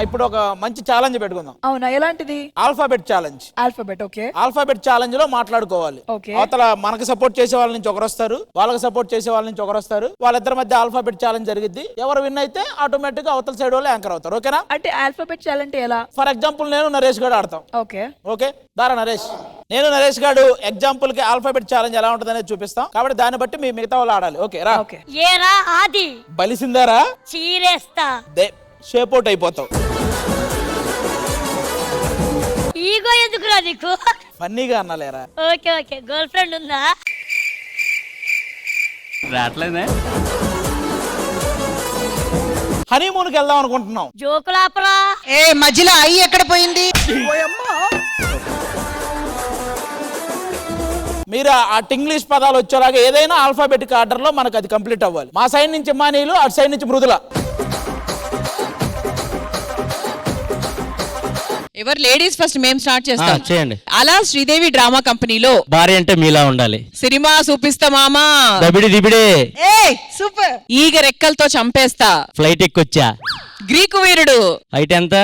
ఇప్పుడు ఒక మంచి ఛాలెంజ్ పెట్టుకుందాం. అవునా, ఎలాంటిది? Alphabet challenge. Alphabet. Okay. Alphabet challenge లో మాట్లాడుకోవాలి. అవతల మనకు సపోర్ట్ చేసే వాళ్ళ నుంచి ఒకరు వస్తారు, వాళ్ళకి సపోర్ట్ చేసే వాళ్ళ నుంచి ఒకరు వస్తారు. వాళ్ళిద్దరి మధ్య ఆల్ఫాబెట్ ఛాలెంజ్ జరిగింది. ఎవరు విన్ అయితే ఆటోమేటిక్ గా అవతల సైడ్ వాళ్ళు యాంకర్ అవుతారు. ఓకేనా? అంటే ఆల్ఫాబెట్ ఛాలెంజ్ ఎలా? ఫర్ ఎగ్జాంపుల్ నేను నరేష్ గారు ఆడతాం. ఓకే ఓకే దారా నరేష్, నేను నరేష్ గారు ఎగ్జాంపుల్ కి ఆల్ఫాబెట్ ఛాలెంజ్ ఎలా ఉంటుంది అనేది చూపిస్తాం. కాబట్టి దాన్ని బట్టి మీ మిగతా వాళ్ళు ఆడాలి. ఓకే రా. ఏరా ఆది బలిసిందారా చీరేస్తా షేప్ అవుట్ అయిపోతావు. ఈగో ఎందుకురా నీకు? ఫన్నీగా అన్నలేరా? Okay okay. గర్ల్ ఫ్రెండ్ ఉందా? రాట్లేదే. హనీమూన్ కి వెళ్దాం అనుకుంటున్నాం. జోకులాపరా. ఏ మధ్యలో అయ్యి ఎక్కడ పోయింది? మీరు ఆ ఇంగ్లీష్ పదాలు వచ్చేలాగా ఏదైనా ఆల్ఫాబెటిక్ ఆర్డర్ లో మనకు అది కంప్లీట్ అవ్వాలి. మా సైడ్ నుంచి మానీలు, అటు సైడ్ నుంచి మృదుల. ఎవరు లేడీస్ ఫస్ట్? మేము స్టార్ట్ చేస్తాం. చేయండి. అలా శ్రీదేవి డ్రామా కంపెనీలో భార్య అంటే మీలా ఉండాలి. సినిమా చూపిస్తా మామా. దబిడి దిబిడే. ఏ సూపర్. ఈగ రెక్కలతో చంపేస్తా. ఫ్లైట్ ఎక్కొచ్చా. గ్రీకు వీరుడు. హైట్ ఎంత?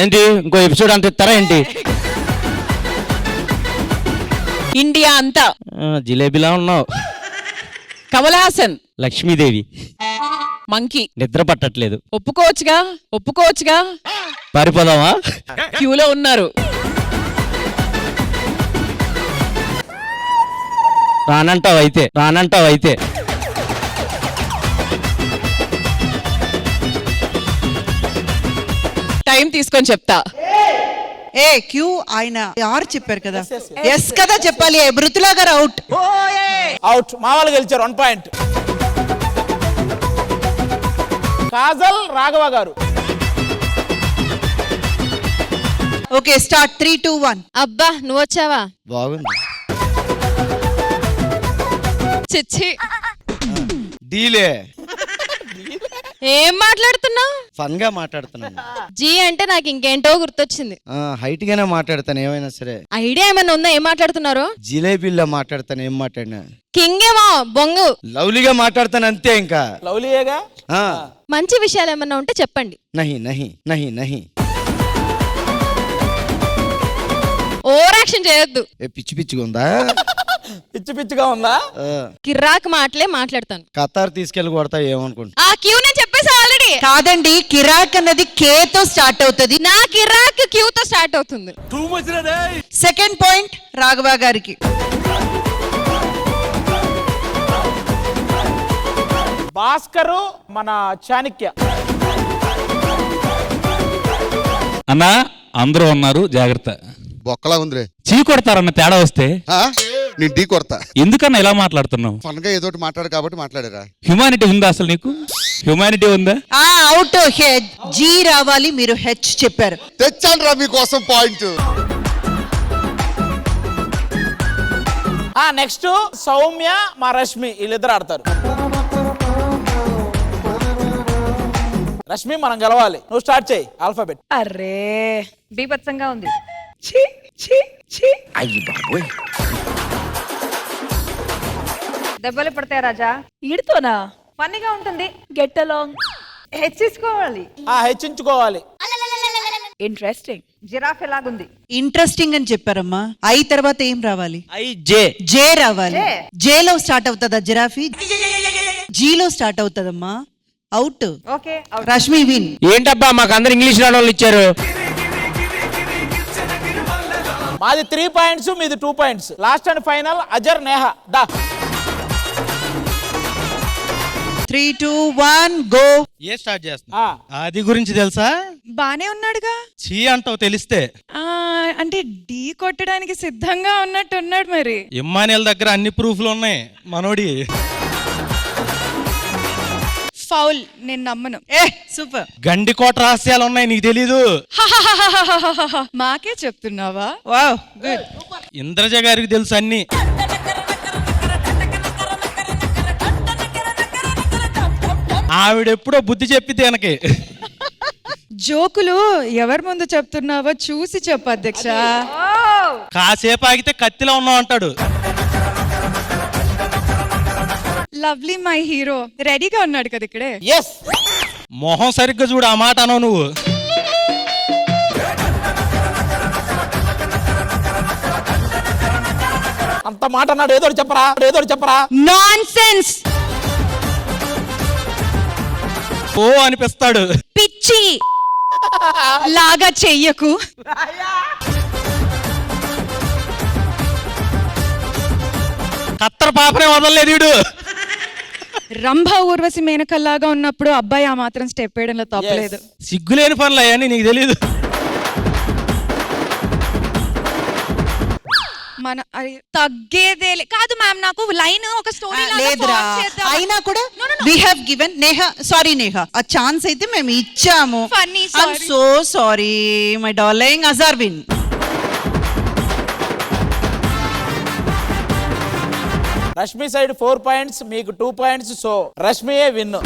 ఏంటి ఇంకో ఎపిసోడ్ అంత ఇస్తారా ఏంటి? ఇండియా అంతా. జిలేబీలా ఉన్నావు. కమల్ హాసన్. లక్ష్మీదేవి. మంకీ. నిద్ర పట్టట్లేదు. ఒప్పుకోవచ్చుగా ఒప్పుకోవచ్చుగా. పారిపోదామా? క్యూలో ఉన్నారు. రానంటావైతే టైం తీసుకొని చెప్తా. ఏ క్యూ ఆయన ఆర్ చెప్పారు కదా, ఎస్ కదా చెప్పాలి. మృతులా గారు అవుట్. అవుట్. మా వాళ్ళు గెలిచారు 1 పాయింట్. కాజల్ రాఘవ గారు. Okay start. 3, 2, 1. అబ్బా నువ్వు వచ్చావా? బాగుంది. చిచ్చి డీలే. ఏం మాట్లాడుతున్నావు? ఫన్ గా మాట్లాడుతున్నాను. జీ అంటే నాకు ఇంకేంటో గుర్తొచ్చింది. హైట్ గానే మాట్లాడతాను ఏమైనా సరే. ఐడియా ఏమైనా ఉందా? ఏం మాట్లాడుతున్నారు? జిలేబీల్లో మాట్లాడతాను. ఏం మాట్లాడినా కింగ్ ఏమో బొంగు. లవ్లీగా మాట్లాడతాను అంతే. ఇంకా లవ్లీయేగా. మంచి విషయాలు ఏమన్నా ఉంటే చెప్పండి. నహి నహి నహి నహి. ఓవర్ యాక్షన్ చేయొద్దు. పిచ్చి పిచ్చిగా ఉందా? పిచ్చి పిచ్చిగా ఉందా? కిర్రాక్ మాటలే మాట్లాడతాను. ఖతార్ తీసుకెళ్ళి కొడతా ఏమనుకుంటా. ఆ క్యూ నేను చెప్పేసి ఆల్రెడీ. కాదండి, కిరాక్ అన్నది కే తో స్టార్ట్ అవుతుంది. నా కిర్రాక్ క్యూ తో స్టార్ట్ అవుతుంది. సెకండ్ పాయింట్ రాఘవ గారికి. భాస్కరు మన చాణక్య. అన్నా అందరూ ఉన్నారు జాగ్రత్త. బొక్కలా ఉందిరే. చీ కొడతారన్న తేడా వస్తే నేను ఢీ కొడతా. ఎందుకన్నా ఇలా మాట్లాడుతున్నావు? ఫన్గా ఏదో మాట్లాడు కాబట్టి మాట్లాడారా. హ్యుమానిటీ ఉందా అసలు నీకు? హ్యుమానిటీ ఉందా? అవుట్. జీ రావాలి, మీరు హెచ్ చెప్పారు. తెచ్చాను రా మీకోసం పాయింట్. నెక్స్ట్ సౌమ్య మా రష్మి, వీళ్ళిద్దరు ఆడతారు. రష్మి మనం గెలవాలి. నువ్వు స్టార్ట్ చేయి ఆల్ఫాబెట్. అరే బీభత్సంగా ఉంది. దెబ్బలు పడతాయి రాజా. ఈడుతోనా? ఫన్నీగా ఉంటుంది. Get along. హెచ్చించుకోవాలి. హెచ్చించుకోవాలి. ఇంట్రెస్టింగ్. జిరాఫ్ ఎలాగుంది? ఇంట్రెస్టింగ్ అని చెప్పారమ్మా. ఐ తర్వాత ఏం రావాలి? జే రావాలి. జేలో స్టార్ట్ అవుతుందా జిరాఫీ? జీలో స్టార్ట్ అవుతుందమ్మా. అవుట్. Okay Rashmi win. ఏంటబ్బా మాకు అందరు ఇంగ్లీష్ రావడం ఇచ్చారు. మాది 3 పాయింట్స్, మీది 2 points. Last and final Azhar Neha. డా 3, 2, 1 గో. ఏ స్టార్ట్ చేస్తున్నా? అది గురించి తెలుసా? బానే ఉన్నాడుగా. చీ అంటావు తెలిస్తే. అంటే ఢీ కొట్టడానికి సిద్ధంగా ఉన్నట్టు ఉన్నాడు. మరి ఇమ్మానియల్ దగ్గర అన్ని ప్రూఫ్లు ఉన్నాయి మనోడి. ఫౌల్. నేను నమ్మను. సూపర్. గండికోట రహస్యాలు ఉన్నాయి నీకు తెలీదు. మాకే చెప్తున్నావా? Wow good. ఇంద్రజ గారికి తెలుసు అన్ని. ఆవిడెప్పుడో బుద్ధి చెప్పి తనకి. జోకులు ఎవరి ముందు చెప్తున్నావో చూసి చెప్పు అధ్యక్ష. కాసేపు ఆగితే కత్తిలో ఉన్నావు అంటాడు. లవ్లీ మై హీరో రెడీగా ఉన్నాడు కదా ఇక్కడే. ఎస్. మొహం సరిగ్గా చూడు, ఆ మాట అనవు నువ్వు. అంత మాట అన్నాడు, ఏదో ఒకటి చెప్పరా, ఏదో ఒకటి చెప్పరా. నాన్సెన్స్. ఓ అనిపిస్తాడు. పిచ్చి లాగా చెయ్యకు. కత్తర పాపనే వదలలేదు వీడు. రంభ ఊర్వశి మేనకల్లాగా ఉన్నప్పుడు అబ్బాయి ఆ మాత్రం స్టెప్ వేయడంలో తప్పలేదు. సిగ్గులేని పనులు అయ్యని నీకు తెలీదు. మన తగ్గేదే కాదు మ్యామ్, నాకు లైన్ ఒక స్టోరీ లేదురా, అయినా కూడా we have given Neha, sorry Neha, ఆ ఛాన్స్ అయితే మేము ఇచ్చాము. Funny, I am so sorry my darling అజర్విన్. రష్మి సైడ్ 4 పాయింట్స్, మీకు 2 పాయింట్స్. So రష్మియే win.